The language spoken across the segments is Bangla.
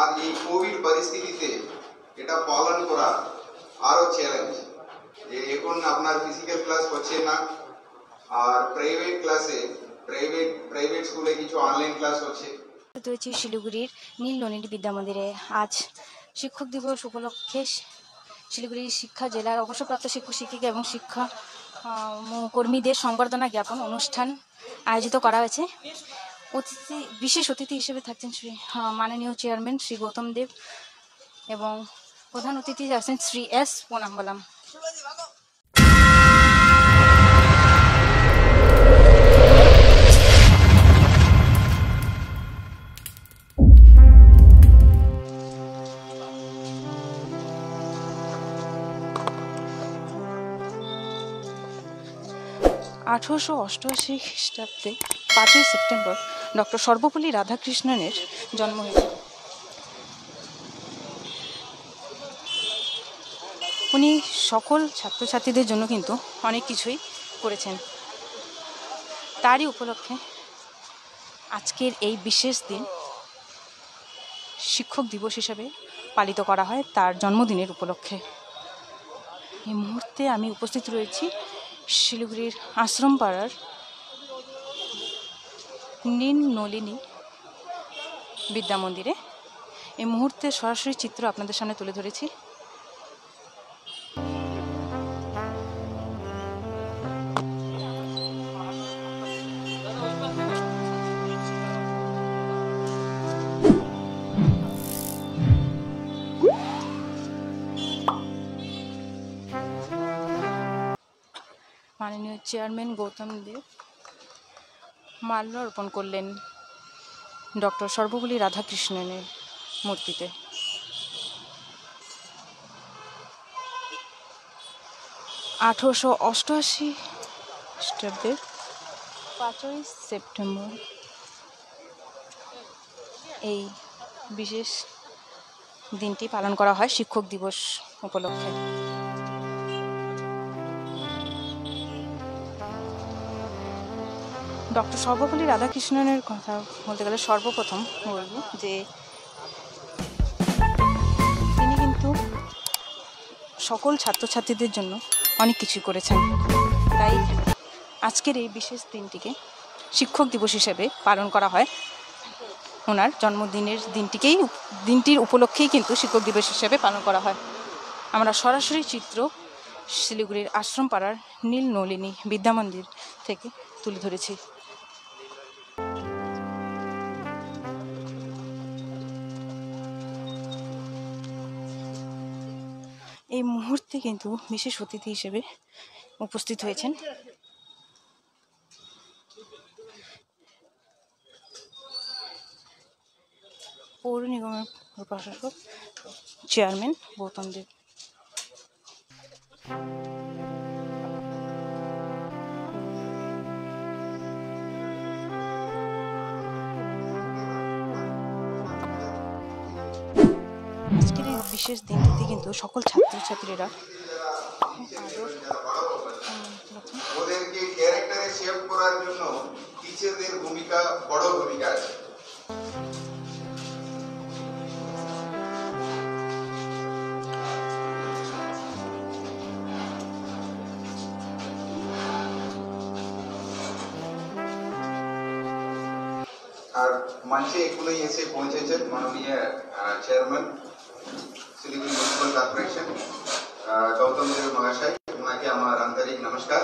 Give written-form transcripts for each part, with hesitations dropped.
আর এই কোভিড পরিস্থিতিতে এটা পালন করা আরো চ্যালেঞ্জ। যে এখন আপনার ফিজিক্যাল ক্লাস হচ্ছে না, আর প্রাইভেট ক্লাসে প্রাইভেট স্কুলে কিছু অনলাইন ক্লাস হচ্ছে। রয়েছে শিলিগুড়ির নীলননী বিদ্যা মন্দিরে। আজ শিক্ষক দিবস উপলক্ষে শিলিগুড়ি শিক্ষা জেলার অবসরপ্রাপ্ত শিক্ষক শিক্ষিকা এবং শিক্ষা কর্মীদের সংবর্ধনা জ্ঞাপন অনুষ্ঠান আয়োজিত করা হয়েছে। বিশেষ অতিথি হিসেবে থাকছেন শ্রী মাননীয় চেয়ারম্যান শ্রী গৌতম দেব এবং প্রধান অতিথি আছেন শ্রী এস পোনাম্বলাম। (1888) খ্রিস্টাব্দে 5ই সেপ্টেম্বর ডক্টর সর্বপল্লী রাধাকৃষ্ণনের জন্ম হয়েছে। উনি সকল ছাত্রছাত্রীদের জন্য কিন্তু অনেক কিছুই করেছেন। তারই উপলক্ষে আজকের এই বিশেষ দিন শিক্ষক দিবস হিসেবে পালিত করা হয় তার জন্মদিনের উপলক্ষে। এই মুহূর্তে আমি উপস্থিত রয়েছি শিলিগুড়ির আশ্রমপাড়ার নীলনলিনী বিদ্যা মন্দিরে। এই মুহূর্তে সরাসরি চিত্র আপনাদের সামনে তুলে ধরেছি। মাননীয় চেয়ারম্যান গৌতম দেব মাল্যার্পণ করলেন ডক্টর সর্বপল্লী রাধাকৃষ্ণনের মূর্তিতে। (1888) খ্রিস্টাব্দের 5ই সেপ্টেম্বর এই বিশেষ দিনটি পালন করা হয় শিক্ষক দিবস উপলক্ষে। ডক্টর সর্বপল্লী রাধাকৃষ্ণনের কথা বলতে গেলে সর্বপ্রথম বলব যে তিনি কিন্তু সকল ছাত্রছাত্রীদের জন্য অনেক কিছু করেছেন। তাই আজকের এই বিশেষ দিনটিকে শিক্ষক দিবস হিসেবে পালন করা হয়। ওনার জন্মদিনের দিনটির উপলক্ষেই কিন্তু শিক্ষক দিবস হিসেবে পালন করা হয়। আমরা সরাসরি চিত্র শিলিগুড়ির আশ্রমপাড়ার নীলনলিনী বিদ্যা মন্দির থেকে তুলে ধরেছি। এই মুহূর্তে কিন্তু বিশেষ অতিথি হিসেবে উপস্থিত হয়েছেন পৌর নিগমের প্রশাসক চেয়ারম্যান গৌতম দেব। আজকের এই বিশেষ দিনটিতে কিন্তু সকল ছাত্রছাত্রীরা ওদেরকে ক্যারেক্টারে শেপ করার জন্য টিচারদের ভূমিকা বড় ভূমিকা আছে। আর মঞ্চে এখনই এসে পৌঁছেছেন মাননীয় chairman Siliguri municipal corporation Gautam Deb মহাশয়। ওনাকে আমার আন্তরিক নমস্কার।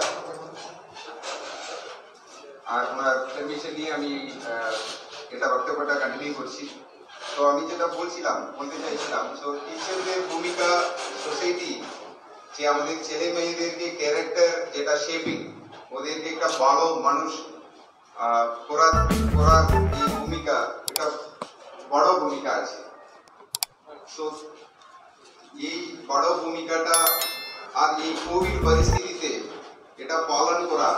আর ওনার পারমিশন নিয়ে আমি এটা বক্তব্যটা কন্টিনিউ করছি। তো আমি যেটা বলতে চাইছিলাম, তো টিচারদের ভূমিকা সোসাইটি যে আমাদের ছেলে মেয়েদেরকে ক্যারেক্টার যেটা শেপিং, ওদেরকে একটা ভালো মানুষ করার এই ভূমিকা, এটা বড় ভূমিকা আছে। তো এই বড় ভূমিকাটা আর এই কোভিড পরিস্থিতিতে এটা পালন করা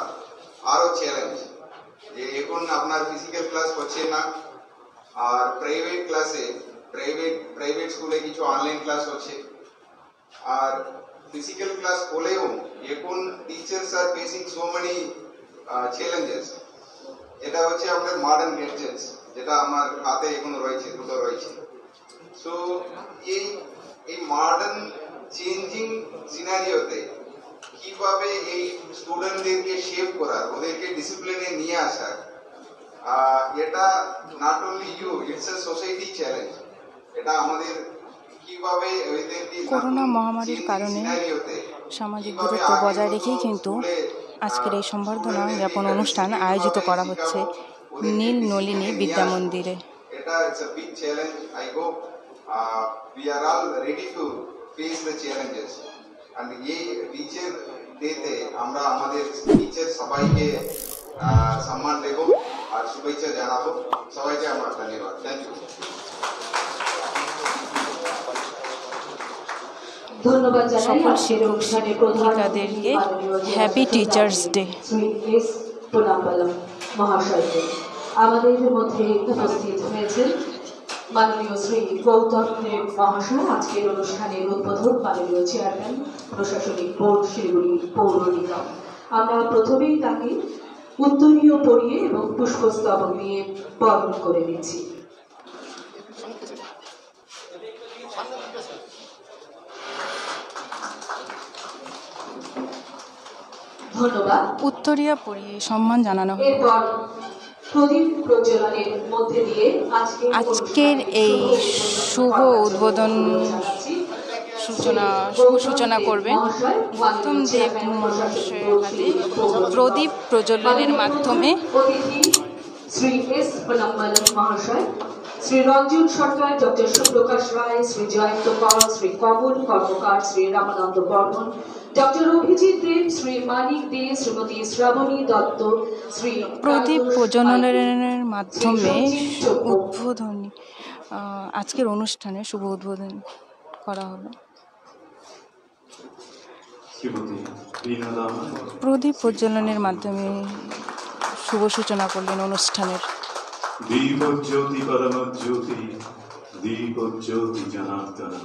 আরো চ্যালেঞ্জ। যে এখন আপনার ফিজিক্যাল ক্লাস হচ্ছে না, আর প্রাইভেট স্কুলে কিছু অনলাইন ক্লাস হচ্ছে। আর ফিজিক্যাল ক্লাস হলেও এখন teachers are facing so many challenges. এটা হচ্ছে আমাদের মডার্ন গ্যাজেটস, যেটা আমার হাতে এখন রয়েছে, দুটো রয়েছে। এটা not only you, it's a society challenge. এটা আমাদের কিভাবে করোনা মহামারীর কারণে সামাজিক দূরত্ব বজায় রেখেই কিন্তু আজকের এই সম্বর্ধনা জ্ঞাপন অনুষ্ঠান আয়োজিত করা হচ্ছে নীল নলিনী বিদ্যা মন্দিরে। এটা it's a big challenge. I hope we are all ready to face the challenges, and এই টিচার ডেতে আমরা আমাদের টিচার সবাইকে সম্মান দেব আর শুভেচ্ছা জানাবো। সবাইকে আমার ধন্যবাদ। Thank you. ধন্যবাদ জানাই সকল আজকের অনুষ্ঠানে প্রধান শিক্ষিকাদেরকে happy teachers day. Shri S Ponnambalam মহাশয়কে আমাদের মধ্যে উপস্থিত হয়েছেন মাননীয় শ্রী গৌতম দেব মহাশয়। আজকের অনুষ্ঠানের উদ্বোধক মাননীয় চেয়ারম্যান প্রশাসনিক বোর্ড শিলিগুড়ি পৌর নিগম। আমরা প্রথমেই তাকে উত্তরীয় পরিয়ে এবং পুষ্পস্তবক দিয়ে বরণ করে নিচ্ছি। ধন্যবাদ। উত্তরীয় পরিয়ে সম্মান জানানো হয়। এরপর প্রদীপ প্রজ্বলনের মধ্যে দিয়ে আজকের এই শুভ উদ্বোধন শুভ সূচনা করবেন গৌতম দেব মহাশয়ের হাতে প্রদীপ প্রজ্বলনের মাধ্যমে অতিথি শ্রী এস পোনাম্বালম মহাশয়, শ্রী রঞ্জন সরকার, ডক্টর সুপ্রকাশ রায়, শ্রী জয়ন্ত পাল, শ্রী কমল কর্মকার, শ্রী রামানন্দ বর্মন, ডক্টর অভিজিৎ দেব, শ্রী মানিক দে, শ্রীমতী শ্রাবণী দত্ত, শ্রী প্রদীপ প্রজ্বলনের মাধ্যমে উদ্বোধনী আজকের অনুষ্ঠানে শুভ উদ্বোধন করা হলো। প্রদীপ প্রজ্বলনের মাধ্যমে শুভ সূচনা করলেন অনুষ্ঠানের। দীপজ্যোতি পরমজ্যোতি দীপজ্যোতি জনার্দন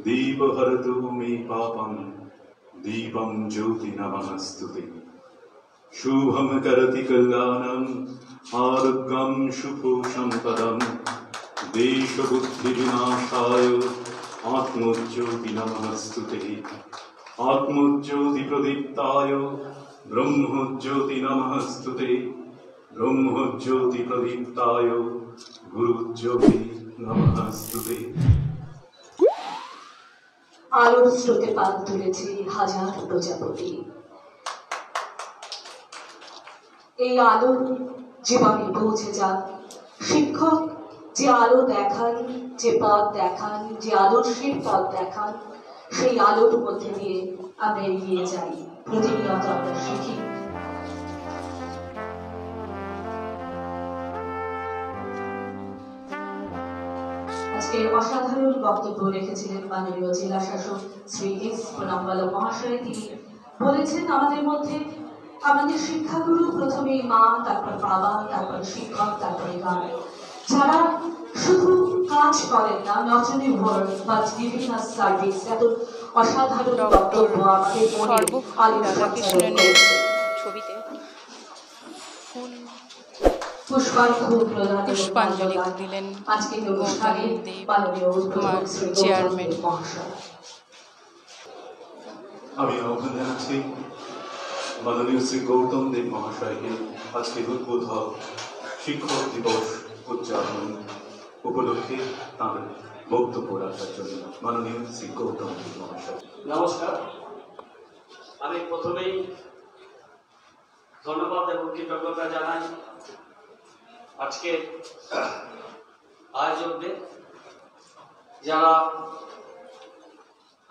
দীপহরতু মে পাপম দীপম জ্যোতি নমস্তুতে শুভম করতি কল্যাণম আরোগ্যম সুখসম্পদম দেশবুদ্ধি বিনাশায় আত্মজ্যোতি নমস্তুতে আত্মজ্যোতি প্রদীপ্তায় ব্রহ্মজ্যোতি নমস্তুতে ব্রহ্মজ্যোতি প্রদীপ্তায় গুরুজ্যোতি নমস্তুতে। আলোর স্রোতে পাক তুলেছে হাজার প্রজাপতি। এই আলো জীবনে পৌঁছে যাক। শিক্ষক যে আলো দেখান, যে পথ দেখান, যে আদর্শের পথ দেখান, সেই আলোর মধ্যে দিয়ে আমরা এগিয়ে যাই। প্রতিনিয়ত আমরা শিখি। আজকে অসাধারণ বক্তব্য রেখেছিলেন মাননীয় জেলা শাসক শ্রী এস পোনাম্বালম মহাশয়। তিনি বলেছেন আমাদের মধ্যে আমাদের শিক্ষাগুরু প্রথমে মা, তারপর বাবা, তারপর শিক্ষক, তারপরে গান। যারা শুধু কাজ করেন না, not only work but giving us service. এত অসাধারণ বক্তব্য আমাদের মনে রাধাকৃষ্ণনের ছবিতে পুষ্পাঞ্জলি দিলেন চেয়ারম্যান। আমি আহ্বান জানাচ্ছি মাননীয় শ্রী গৌতম দেব মহাশয়কে আজকে উদ্বোধক শিক্ষক দিবস উদযাপন উপলক্ষে তাঁর বক্তব্য রাখার জন্য মাননীয় শ্রী গৌতম দেব মহাশয়। নমস্কার। আমি প্রথমেই ধন্যবাদ এবং কৃতজ্ঞতা জানাই আজকের আয়োজকদের, যারা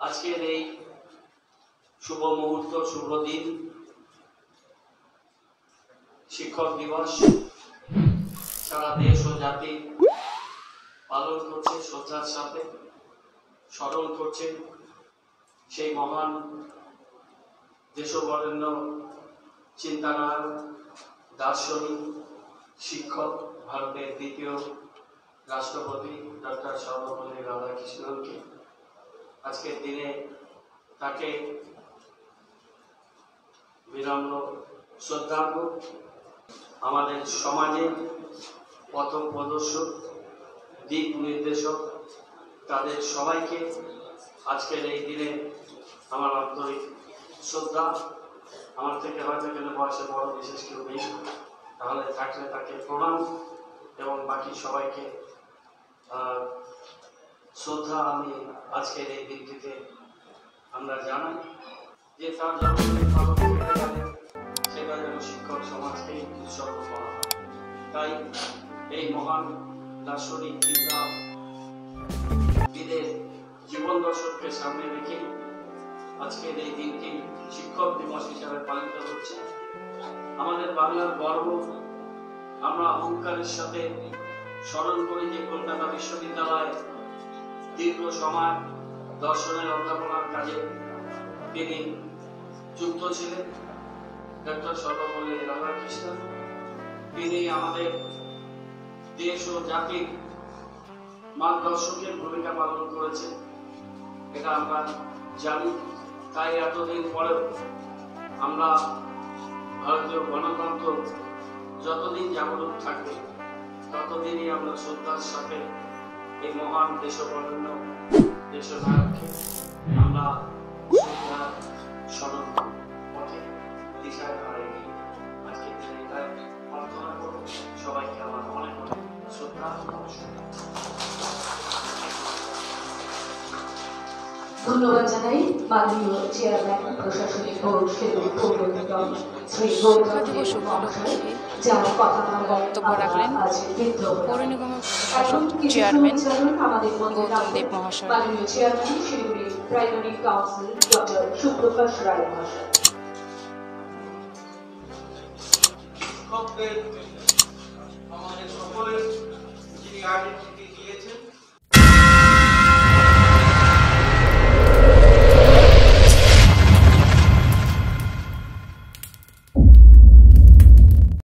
আজকের এই শুভ মুহূর্ত, শুভ দিন, শিক্ষক দিবস সারা দেশ ও জাতি পালন করছে, শ্রদ্ধার সাথে স্মরণ করছে সেই মহান দেশবরেণ্য চিন্তানায়ক, দার্শনিক, শিক্ষক, ভারতের দ্বিতীয় রাষ্ট্রপতি ডক্টর সর্বপল্লী রাধাকৃষ্ণনকে। আজকের দিনে তাকে বিনম্র শ্রদ্ধার্ঘ, আমাদের সমাজে পথ প্রদর্শক, দিক নির্দেশক, তাদের সবাইকে আজকের এই দিনে আমার আন্তরিক শ্রদ্ধা। আমার থেকে হয়তো এখানে বয়সে বড় বিশেষ কেউ নেই, তাহলে থাকলে তাকে প্রণাম এবং বাকি সবাইকে শ্রদ্ধা আমি আজকের এই দিনটিতে আমরা জানাই যে তার জন্মদিন পালন করতে গেলে সেটা যেন শিক্ষক সমাজকেই উৎসর্গ করা হয়। তাই এই মহান দার্শনিক চিন্তাবিদের জীবন দর্শনকে সামনে রেখে আজকের এই দিনটি শিক্ষক দিবস হিসাবে পালিত হচ্ছে। আমাদের বাংলার গর্ব, আমরা অহংকারের সাথে স্মরণ করি যে কলকাতা বিশ্ববিদ্যালয়ে দীর্ঘ সময় দর্শনের অধ্যাপনার কাজে তিনি যুক্ত ছিলেন। ডক্টর সর্বপল্লী রাধাকৃষ্ণন, তিনি আমাদের দেশ ও জাতির মার্গদর্শকের ভূমিকা পালন করেছেন, এটা আমরা জানি। তাই এতদিন পরেও আমরা ভারতীয় গণতন্ত্র যতদিন জাগরুক থাকবে ততদিনই আমরা শ্রদ্ধার সাথে এই মহান দেশবরেণ্য দেশনায়ককে আমরা শ্রদ্ধার স্মরণ পথে দিশায় হারিয়ে নিই। আজকের দিনে এটাই প্রার্থনা করব। সবাইকে আমার অনেক অনেক শ্রদ্ধা নমস্কার। ধন্যবাদ জানাই মাননীয় চেয়ারম্যান প্রশাসনিক বোর্ড শিলিগুড়ি পৌর নিগম শ্রী গৌতম দেব মহাশয়, যার কথা বক্তব্য রাখলেন পৌর নিগমের প্রশাসক চেয়ারম্যান গৌতম দেব মহাশয়। মাননীয় chairman Siliguri primary council doctor Suprakash Roy মহাশয়। শিক্ষকদের আমাদের সকলের যিনি আইডেন্টি